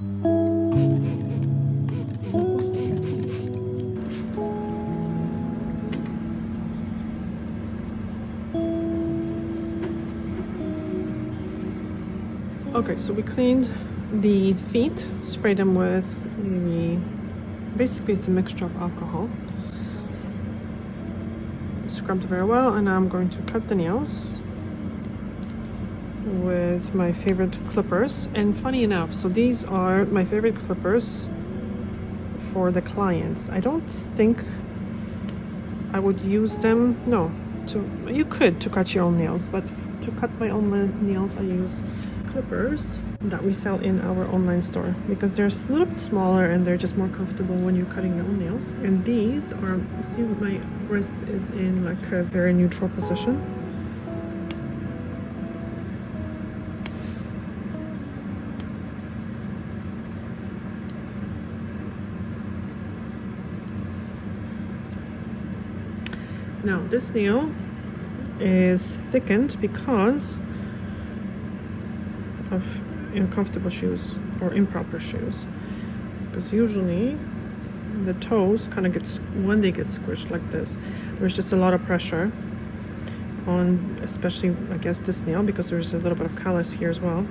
Okay, so we cleaned the feet, sprayed them with basically it's a mixture of alcohol. Scrubbed very well, and now I'm going to cut the nails with my favorite clippers. And funny enough, so these are my favorite clippers for the clients. I don't think I would use them, no, you could to cut your own nails, but to cut my own nails I use clippers that we sell in our online store because they're a little bit smaller and they're just more comfortable when you're cutting your own nails. And these are, you see my wrist is in like a very neutral position. Now this nail is thickened because of uncomfortable shoes or improper shoes, because usually the toes kind of when they get squished like this, there's just a lot of pressure on, especially I guess this nail, because there's a little bit of callus here as well.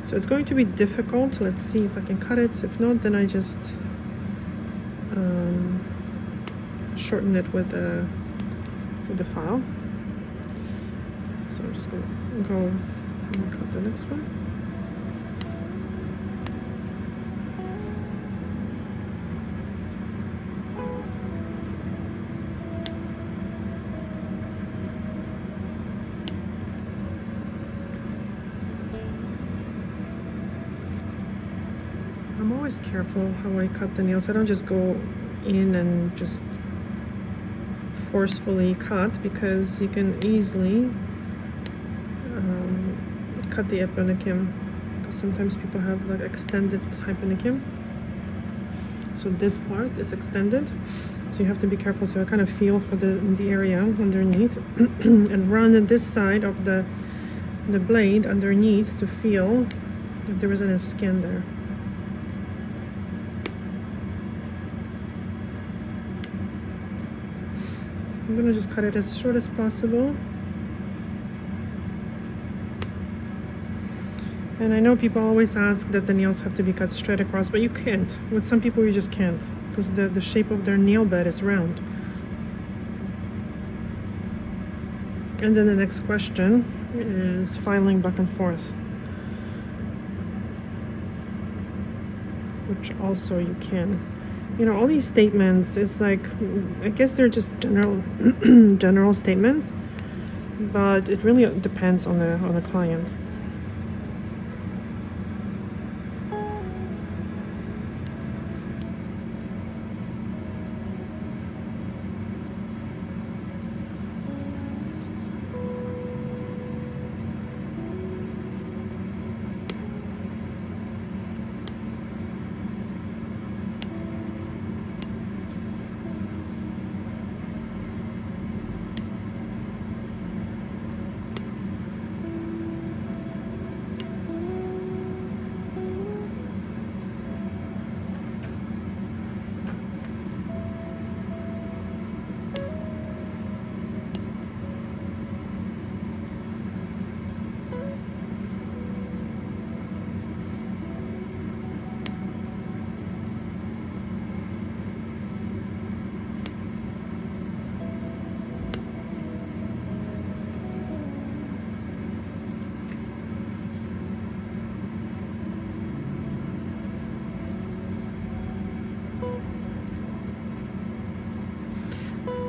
So it's going to be difficult. Let's see if I can cut it. If not, then I just shorten it with the file. So I'm just gonna go and cut the next one. I'm always careful how I cut the nails. I don't just go in and just forcefully cut, because you can easily cut the eponychium, because sometimes people have like extended hyponychium. So this part is extended, so you have to be careful. So I kind of feel for the area underneath and run this side of the blade underneath to feel if there is any skin there. I'm gonna just cut it as short as possible. And I know people always ask that the nails have to be cut straight across, but you can't. With some people you just can't, because the shape of their nail bed is round. And then the next question is filing back and forth, which also you can. You know, all these statements, it's like, I guess they're just general statements, but it really depends on the client.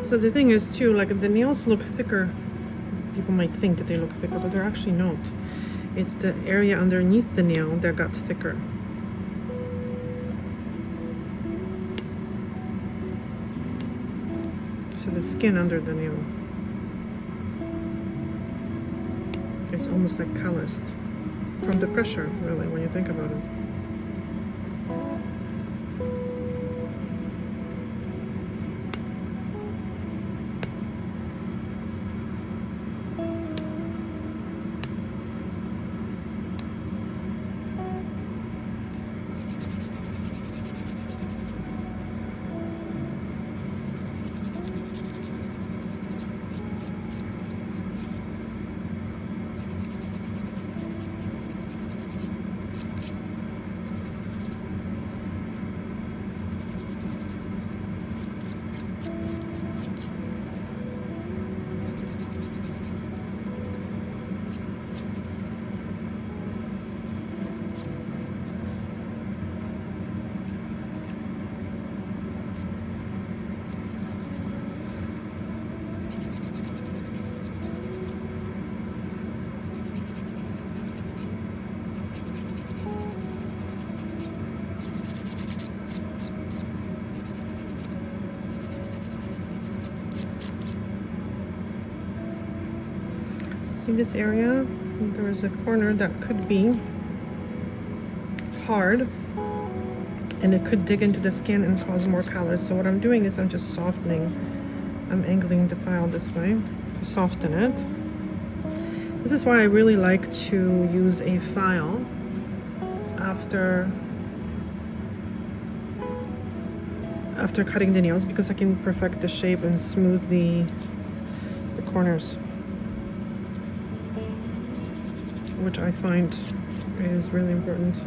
So the thing is too, like the nails look thicker. People might think that they look thicker, but they're actually not. It's the area underneath the nail that got thicker. So the skin under the nail, it's almost like calloused from the pressure, really, when you think about it. See this area? There is a corner that could be hard, and it could dig into the skin and cause more callus. So what I'm doing is I'm just softening. I'm angling the file this way to soften it. This is why I really like to use a file after cutting the nails, because I can perfect the shape and smooth the corners, which I find is really important.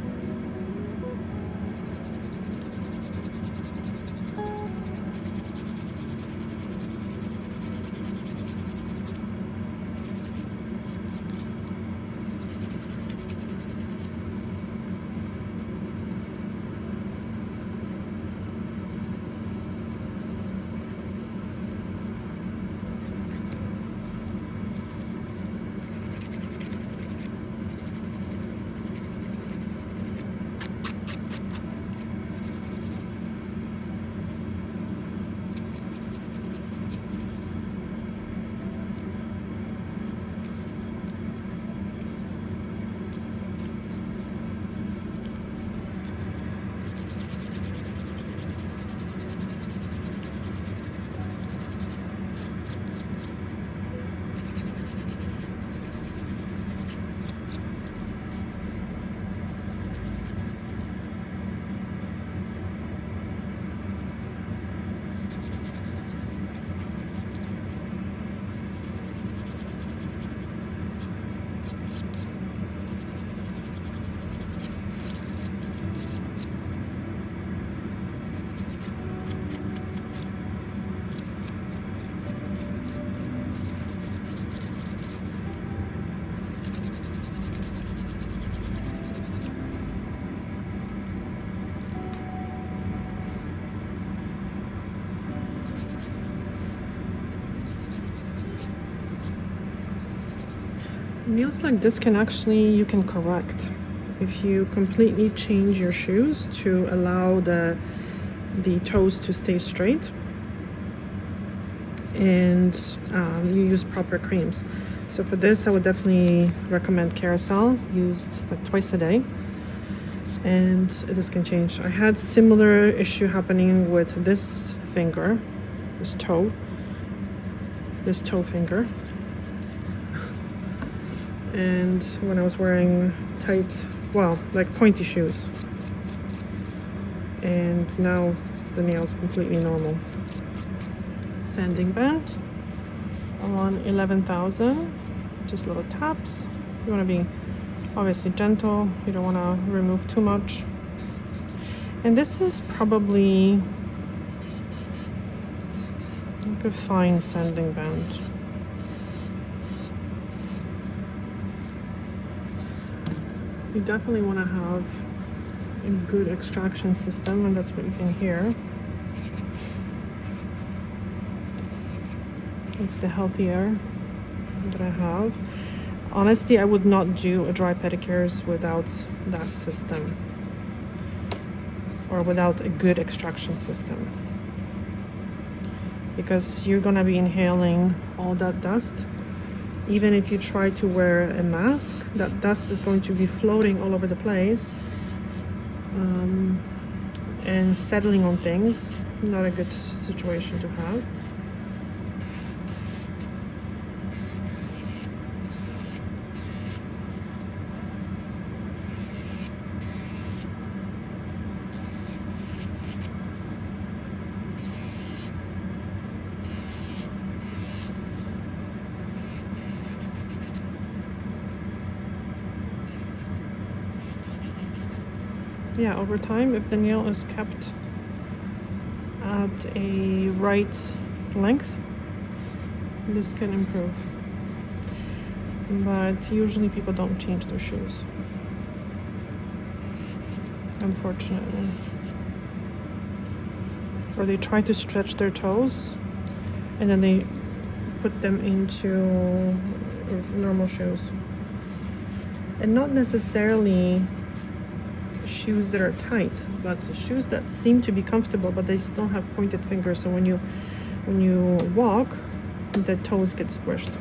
Nails like this you can correct if you completely change your shoes to allow the toes to stay straight, and you use proper creams. So for this, I would definitely recommend Carousel, used like twice a day, and this can change. I had similar issue happening with this finger, this toe finger. And when I was wearing tight, well, like pointy shoes. And now the nail's completely normal. Sanding band on 11,000, just little taps. You want to be obviously gentle, you don't want to remove too much. And this is probably like a fine sanding band. You definitely want to have a good extraction system, and that's what you can hear. It's the healthier that I have. Honestly, I would not do a dry pedicures without that system, or without a good extraction system, because you're gonna be inhaling all that dust. Even if you try to wear a mask, that dust is going to be floating all over the place and settling on things. Not a good situation to have. Yeah, over time, if the nail is kept at a right length, this can improve. But usually people don't change their shoes, unfortunately. Or they try to stretch their toes and then they put them into normal shoes. And not necessarily shoes that are tight, but shoes that seem to be comfortable, but they still have pointed fingers. So when you walk, the toes get squished.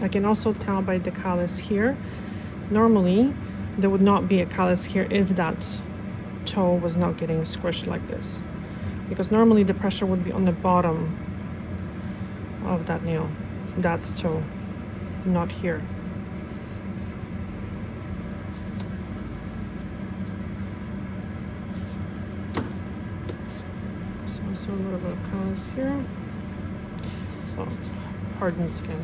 I can also tell by the callus here. Normally, there would not be a callus here if that toe was not getting squished like this. Because normally the pressure would be on the bottom of that nail, that toe, not here. So also a little bit of callus here. So hardened skin.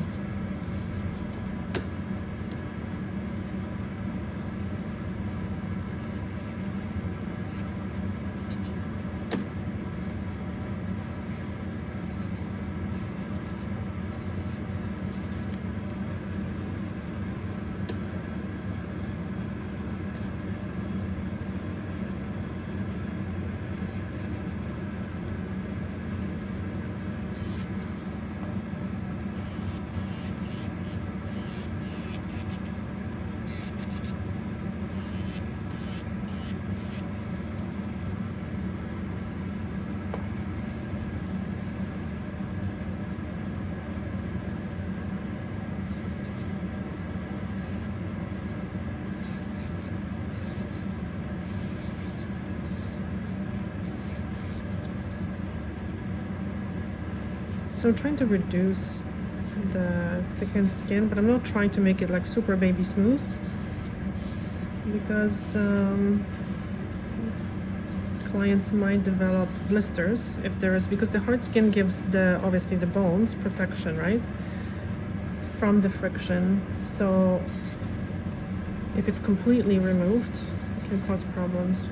So I'm trying to reduce the thickened skin, but I'm not trying to make it like super baby smooth, because clients might develop blisters if there is, because the hard skin gives the obviously the bones protection, right, from the friction. So if it's completely removed, it can cause problems.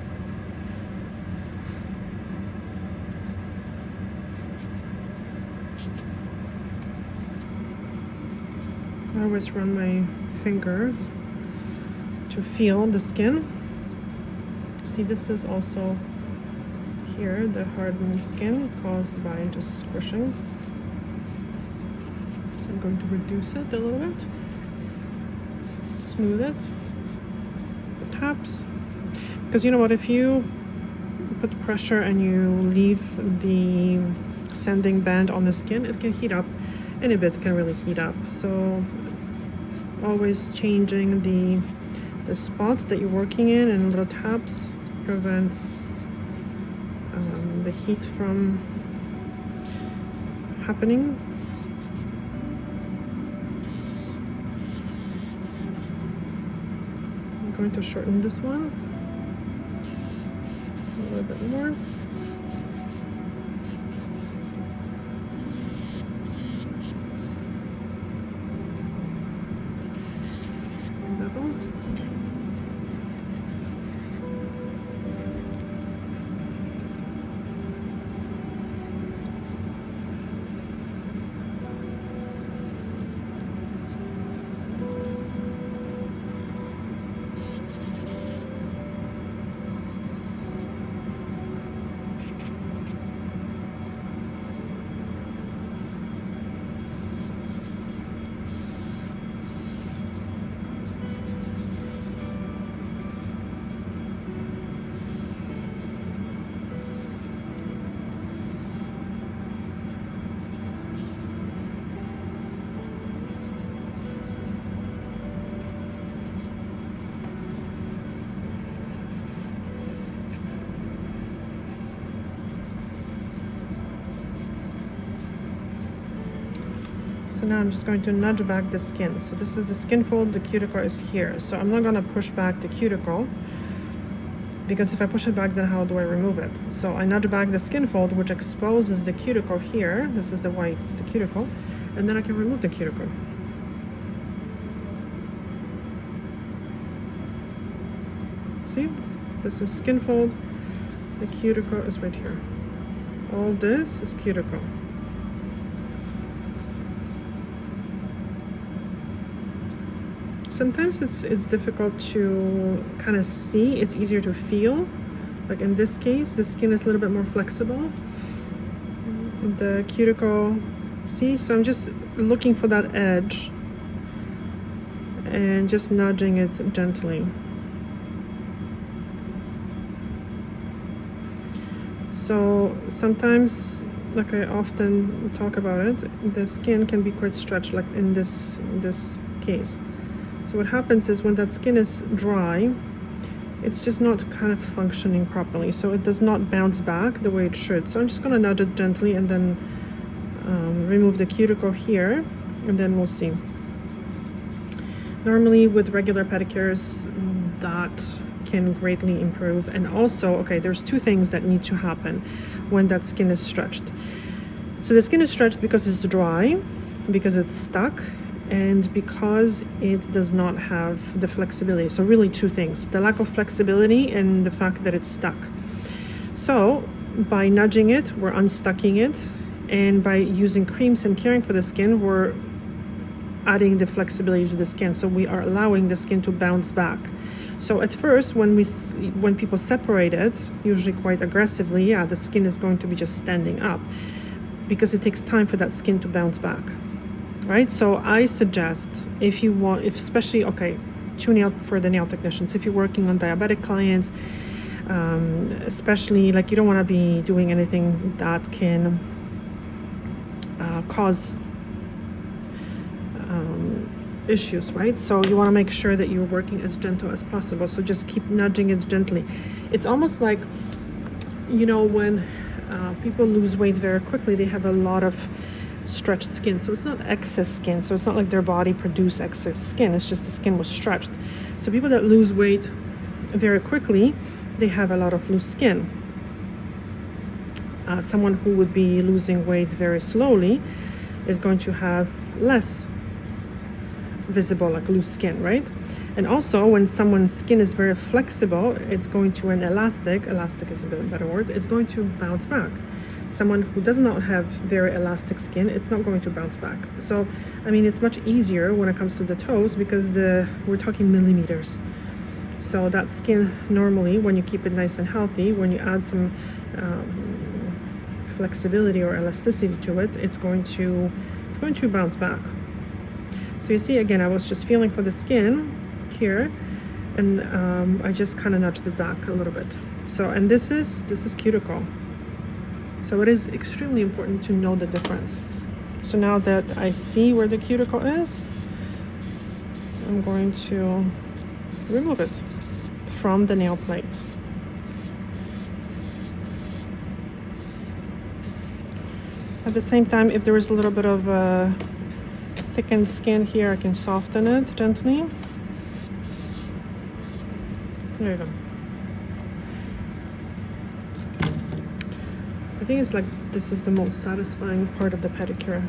I always run my finger to feel the skin. See, this is also here, the hardened skin caused by just squishing. So I'm going to reduce it a little bit, smooth it, the taps. Because you know what, if you put pressure and you leave the sanding band on the skin, it can heat up. Any bit can really heat up. So always changing the spot that you're working in and little taps prevents the heat from happening. I'm going to shorten this one a little bit more. So now I'm just going to nudge back the skin. So this is the skin fold, the cuticle is here. So I'm not gonna push back the cuticle, because if I push it back, then how do I remove it? So I nudge back the skin fold, which exposes the cuticle here. This is the white, it's the cuticle. And then I can remove the cuticle. See, this is skin fold, the cuticle is right here. All this is cuticle. Sometimes it's difficult to kind of see. It's easier to feel. Like in this case, the skin is a little bit more flexible. The cuticle, see? So I'm just looking for that edge and just nudging it gently. So sometimes like I often talk about it, the skin can be quite stretched, like in this case. So what happens is when that skin is dry, it's just not kind of functioning properly, so it does not bounce back the way it should. So I'm just going to nudge it gently and then remove the cuticle here, and then we'll see. Normally with regular pedicures, that can greatly improve. And also, okay, there's two things that need to happen when that skin is stretched. So the skin is stretched because it's dry, because it's stuck, and because it does not have the flexibility. So really two things: the lack of flexibility and the fact that it's stuck. So by nudging it, we're unstucking it, and by using creams and caring for the skin, we're adding the flexibility to the skin. So we are allowing the skin to bounce back. So at first, when people separate it, usually quite aggressively, yeah, the skin is going to be just standing up because it takes time for that skin to bounce back. Right? So I suggest, if you want, especially, okay, toenail for the nail technicians, if you're working on diabetic clients, especially, like, you don't want to be doing anything that can cause issues, right? So you want to make sure that you're working as gentle as possible. So just keep nudging it gently. It's almost like, you know, when people lose weight very quickly, they have a lot of stretched skin. So it's not excess skin. So it's not like their body produced excess skin. It's just the skin was stretched. So people that lose weight very quickly, they have a lot of loose skin. Someone who would be losing weight very slowly is going to have less visible, like, loose skin, right? And also, when someone's skin is very flexible, it's going to, an elastic is a bit better word, it's going to bounce back. Someone who does not have very elastic skin, it's not going to bounce back. So, I mean, it's much easier when it comes to the toes because we're talking millimeters. So that skin, normally, when you keep it nice and healthy, when you add some flexibility or elasticity to it, it's going to bounce back. So you see, again, I was just feeling for the skin here, and I just kind of nudged it back a little bit. So, and this is cuticle. So it is extremely important to know the difference. So now that I see where the cuticle is, I'm going to remove it from the nail plate. At the same time, if there is a little bit of thickened skin here, I can soften it gently. There you go. I think it's like this is the most satisfying part of the pedicure.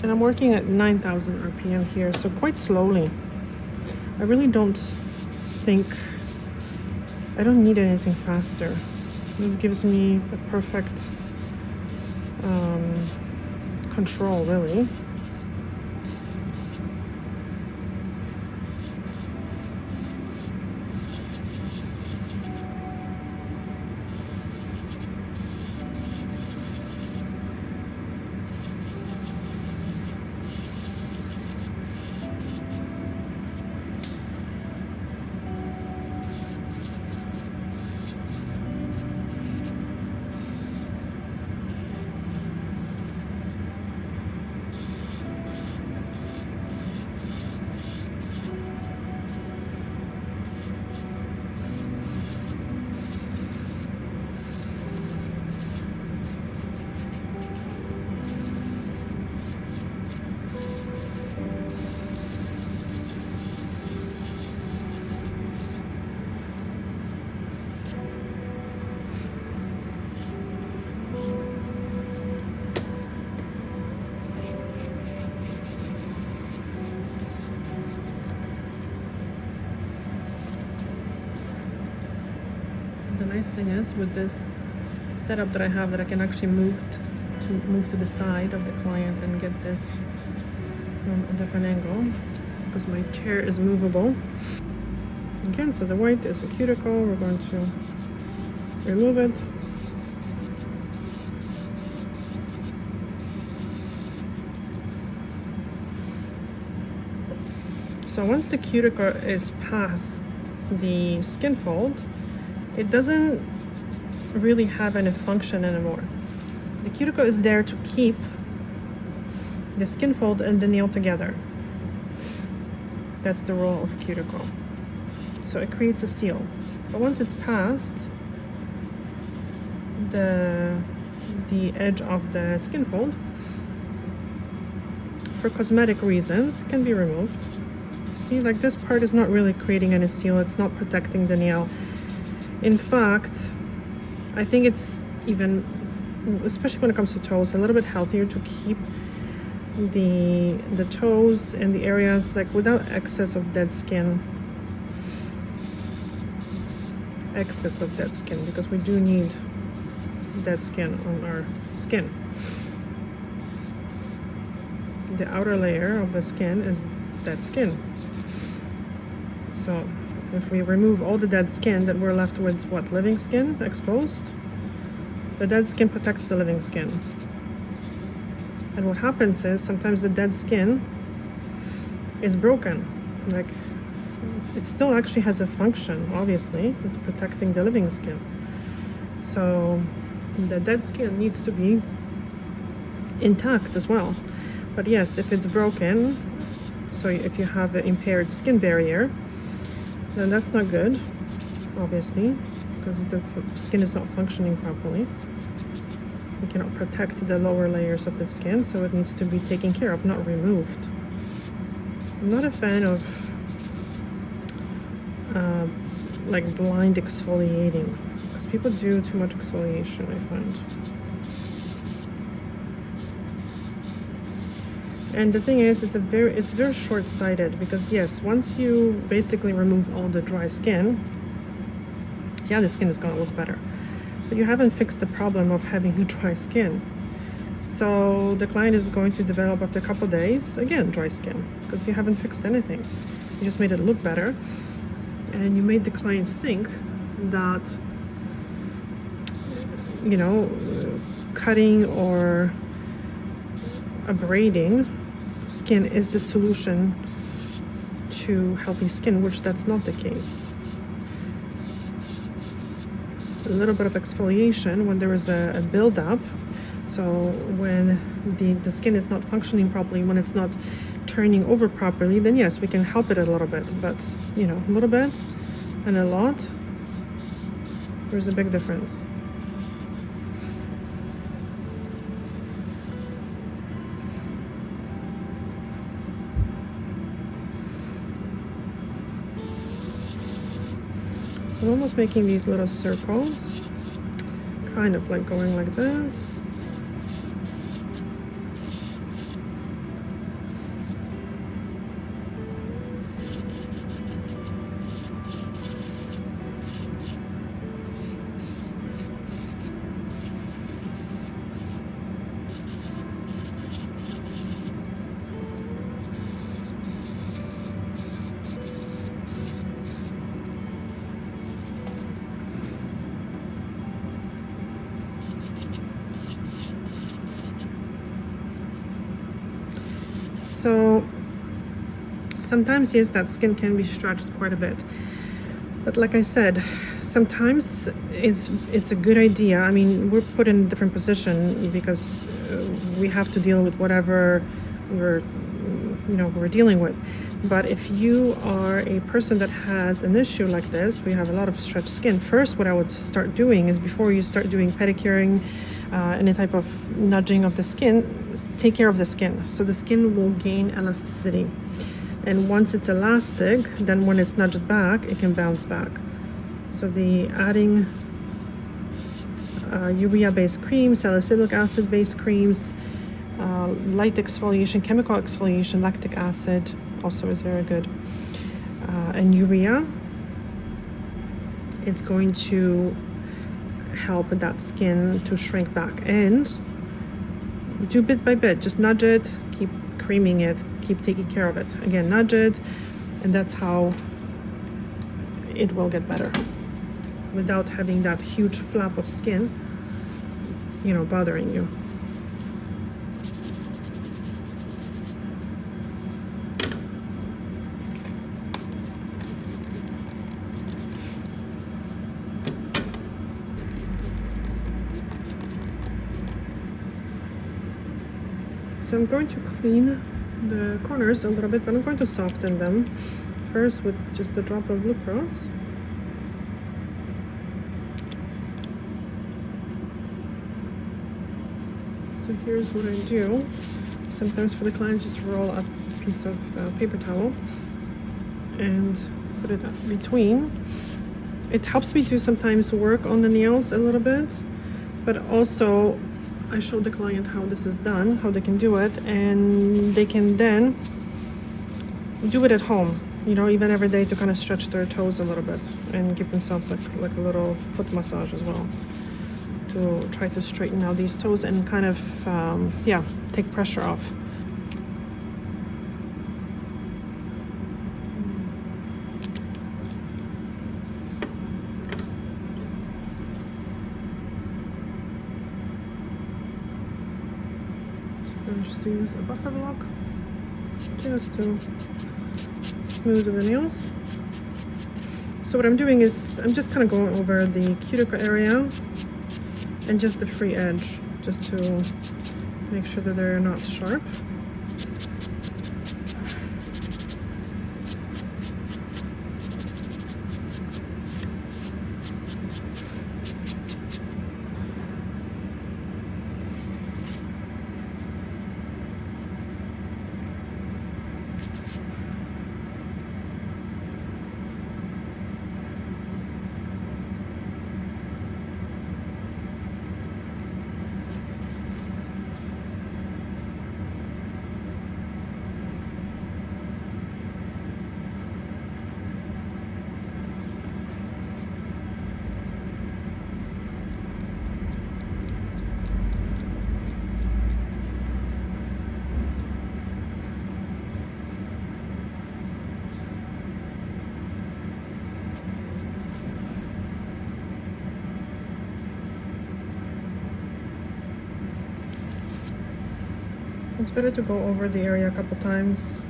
And I'm working at 9,000 RPM here, so quite slowly. I really don't think, I don't need anything faster. This gives me a perfect control, really. the nice thing is with this setup that I have, that I can actually move to the side of the client and get this from a different angle because my chair is movable. Again, so the white is a cuticle. We're going to remove it. So once the cuticle is past the skin fold, it doesn't really have any function anymore. The cuticle is there to keep the skin fold and the nail together. That's the role of cuticle. So it creates a seal. But once it's past the edge of the skin fold, for cosmetic reasons, it can be removed. See, like this part is not really creating any seal. It's not protecting the nail. In fact, I think it's even, especially when it comes to toes, a little bit healthier to keep the toes and the areas like without excess of dead skin. Because we do need dead skin on our skin. The outer layer of the skin is dead skin. So if we remove all the dead skin, then we're left with what? Living skin exposed? The dead skin protects the living skin. And what happens is sometimes the dead skin is broken. Like, it still actually has a function, obviously. It's protecting the living skin. So the dead skin needs to be intact as well. But yes, if it's broken, so if you have an impaired skin barrier, then that's not good, obviously, because the skin is not functioning properly. We cannot protect the lower layers of the skin, so it needs to be taken care of, not removed. I'm not a fan of like blind exfoliating, because people do too much exfoliation, I find. And the thing is, it's very short-sighted, because yes, once you basically remove all the dry skin, yeah, the skin is going to look better, but you haven't fixed the problem of having dry skin. So the client is going to develop after a couple of days, again, dry skin, because you haven't fixed anything. You just made it look better, and you made the client think that, you know, cutting or abrading skin is the solution to healthy skin, which that's not the case. A little bit of exfoliation when there is a buildup, so when the skin is not functioning properly, when it's not turning over properly, then yes, we can help it a little bit, but you know, a little bit and a lot, there's a big difference. I'm almost making these little circles, kind of like going like this. So sometimes, yes, that skin can be stretched quite a bit. But like I said, sometimes it's a good idea. I mean, we're put in a different position because we have to deal with whatever we're dealing with. But if you are a person that has an issue like this, we have a lot of stretched skin. First, what I would start doing is, before you start doing pedicuring, any type of nudging of the skin, take care of the skin. So the skin will gain elasticity. And once it's elastic, then when it's nudged back, it can bounce back. So the adding urea-based creams, salicylic acid-based creams, light exfoliation, chemical exfoliation, lactic acid also is very good. And urea it's going to help that skin to shrink back. And do bit by bit, just nudge it, keep creaming it, keep taking care of it. Again, nudge it, and that's how it will get better without having that huge flap of skin, you know, bothering you. So I'm going to clean the corners a little bit, but I'm going to soften them first with just a drop of lip gloss. So here's what I do. Sometimes for the clients, just roll up a piece of paper towel and put it up between. It helps me to sometimes work on the nails a little bit, but also I show the client how this is done, how they can do it, and they can then do it at home, you know, even every day, to kind of stretch their toes a little bit and give themselves like a little foot massage as well, to try to straighten out these toes and kind of, take pressure off. I'm just use a buffer block just to smooth the nails. So what I'm doing is I'm just kind of going over the cuticle area and just the free edge, just to make sure that they're not sharp. It's better to go over the area a couple times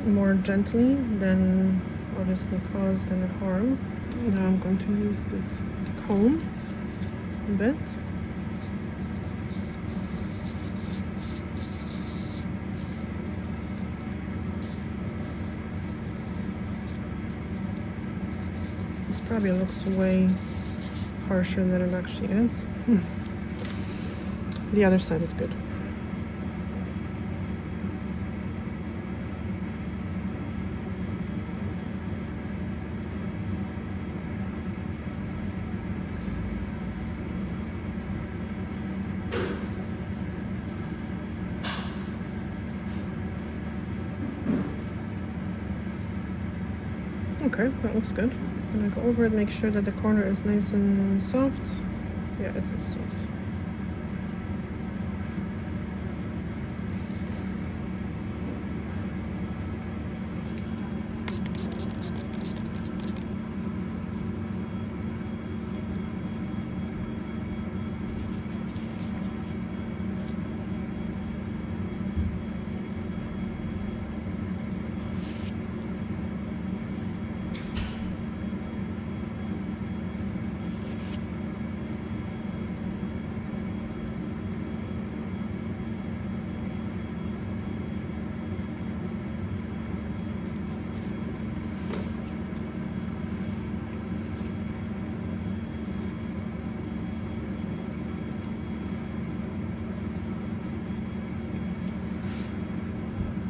more gently than obviously cause any harm. Now I'm going to use this comb a bit. This probably looks way harsher than it actually is. The other side is good. Okay, that looks good. I'm gonna go over it, make sure that the corner is nice and soft. Yeah, it is soft.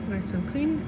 Nice and clean.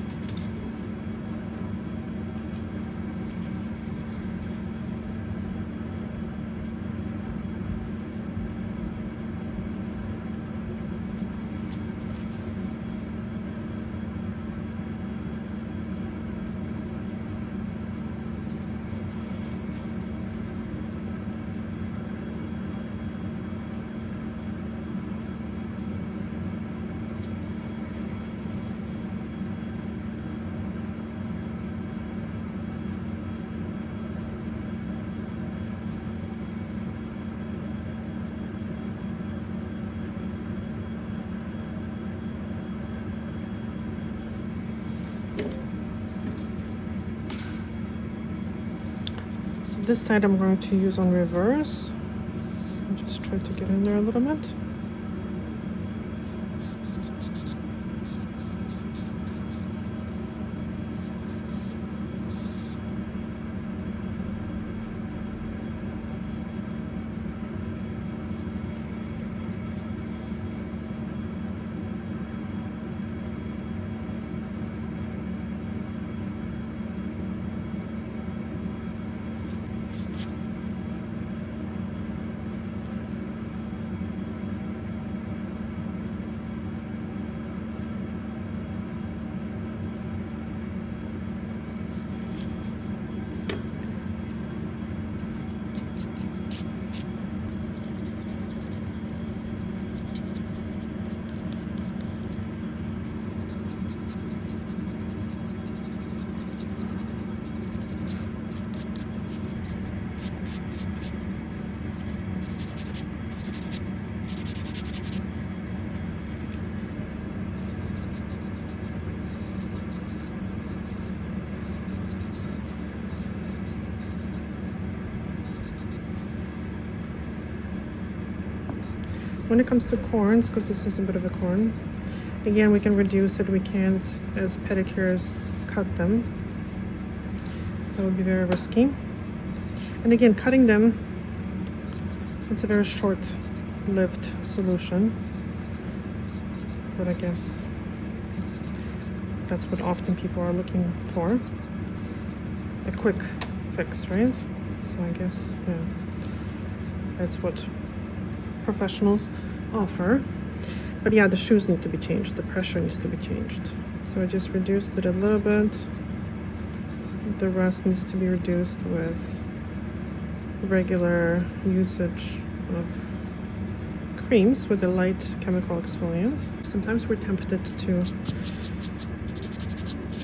This side I'm going to use on reverse. I'll just try to get in there a little bit. When it comes to corns, because this is a bit of a corn, again, we can reduce it. We can't, as pedicures, cut them. That would be very risky. And again, cutting them, it's a very short-lived solution. But I guess that's what often people are looking for. A quick fix, right? So I guess, yeah, that's what professionals offer. But yeah, the shoes need to be changed. The pressure needs to be changed. So I just reduced it a little bit. The rest needs to be reduced with regular usage of creams with a light chemical exfoliant. Sometimes we're tempted to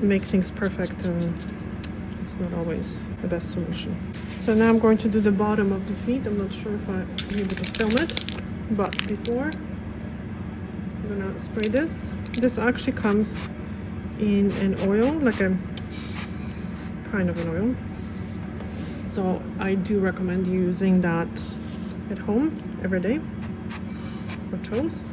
make things perfect, and it's not always the best solution. So now I'm going to do the bottom of the feet. I'm not sure if I'll be able to film it, but before I'm gonna spray this. This actually comes in an oil, like a kind of an oil. So I do recommend using that at home every day for toes,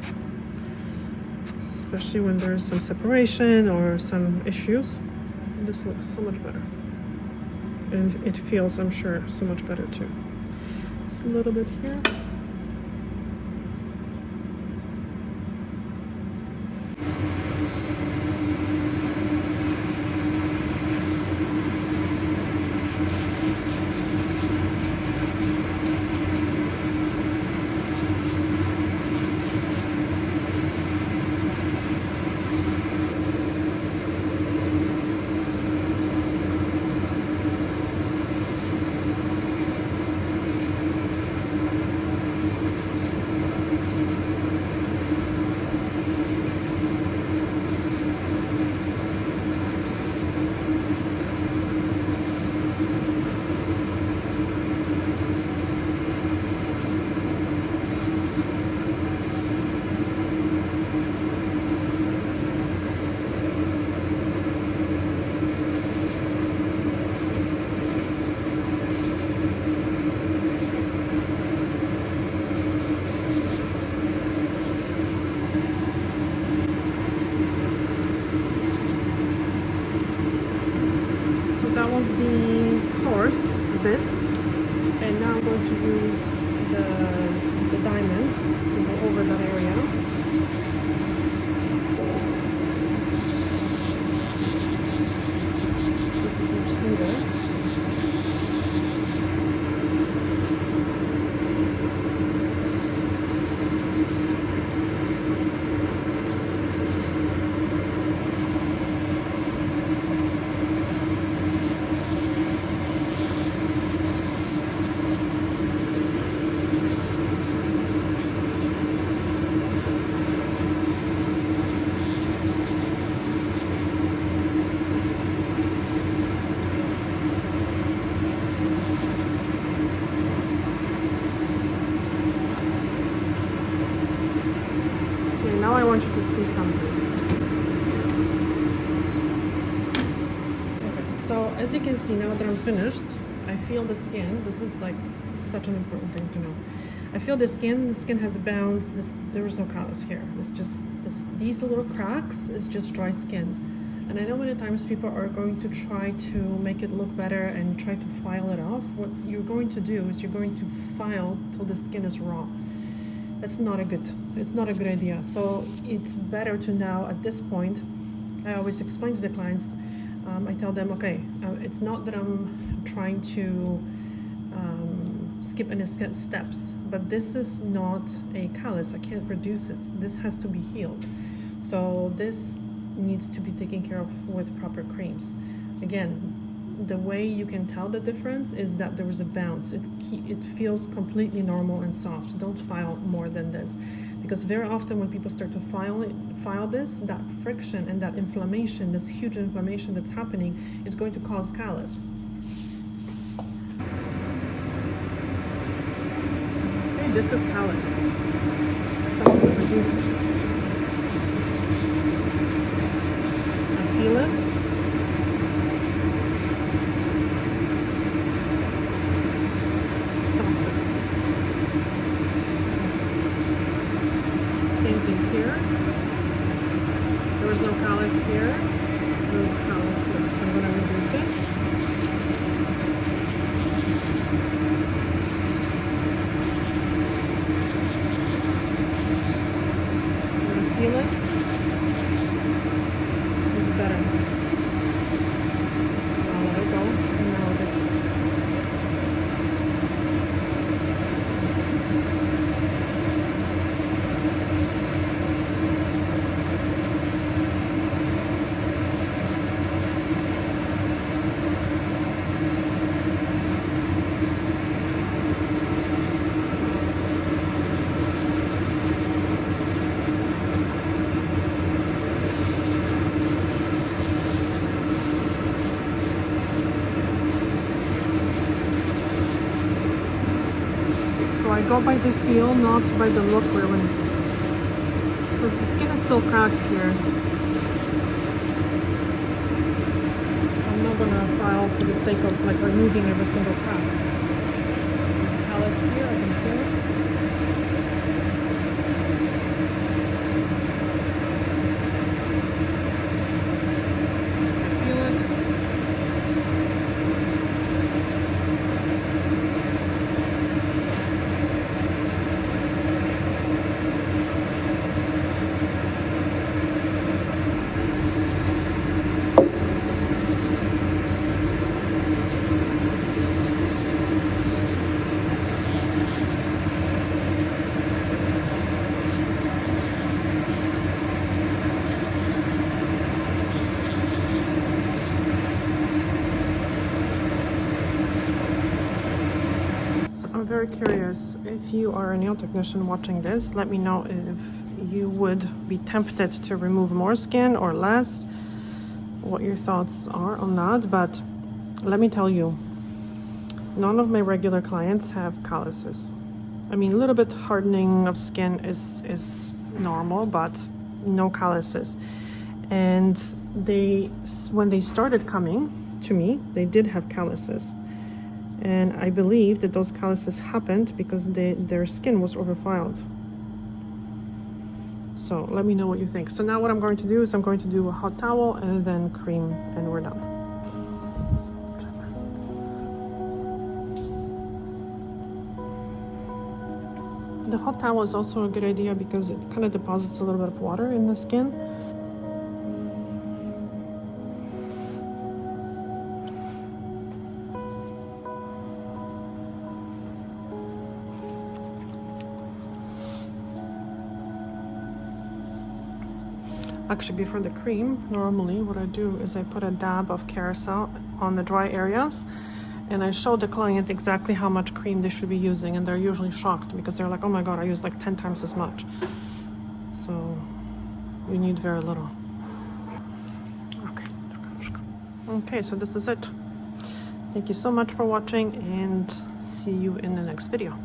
especially when there's some separation or some issues. And this looks so much better. And it feels, I'm sure, so much better too. Just a little bit here. That was the coarse bit, and now I'm going to use the diamond to go over that area. This is much smoother. Now I want you to see something. Okay, so as you can see, now that I'm finished, I feel the skin. This is like such an important thing to know. I feel the skin has a bounce. There is no callus here. It's just these little cracks is just dry skin. And I know many times people are going to try to make it look better and try to file it off. What you're going to do is you're going to file till the skin is raw. It's not a good idea. So it's better to now, at this point, I always explain to the clients, I tell them, okay, it's not that I'm trying to skip any steps, but this is not a callus. I can't reduce it. This has to be healed. So this needs to be taken care of with proper creams. Again, the way you can tell the difference is that there is a bounce. It feels completely normal and soft. Don't file more than this, because very often when people start to file this, that friction and that inflammation, this huge inflammation that's happening, is going to cause callus. Okay, this is callus. Something producing. I feel it. Same thing here. There was no callus here. There was a callus here. So I'm going to reduce it. I'm going to feel it. It's better. I'll let it go. And now it is better. So I go by the feel, not by the look really, because the skin is still cracked here. So I'm not gonna file for the sake of like removing every single crack. There's a callus here, I can feel it. I'm very curious, if you are a nail technician watching this, let me know if you would be tempted to remove more skin or less, what your thoughts are on that. But let me tell you, none of my regular clients have calluses. I mean, a little bit hardening of skin is normal, but no calluses. And when they started coming to me, they did have calluses. And I believe that those calluses happened because their skin was overfiled. So let me know what you think. So now what I'm going to do is I'm going to do a hot towel and then cream, and we're done. The hot towel is also a good idea because it kind of deposits a little bit of water in the skin. Actually, before the cream, normally what I do is I put a dab of carousel on the dry areas, and I show the client exactly how much cream they should be using, and they're usually shocked because they're like, oh my god, I used like 10 times as much. So we need very little. Okay, so this is it. Thank you so much for watching, and see you in the next video.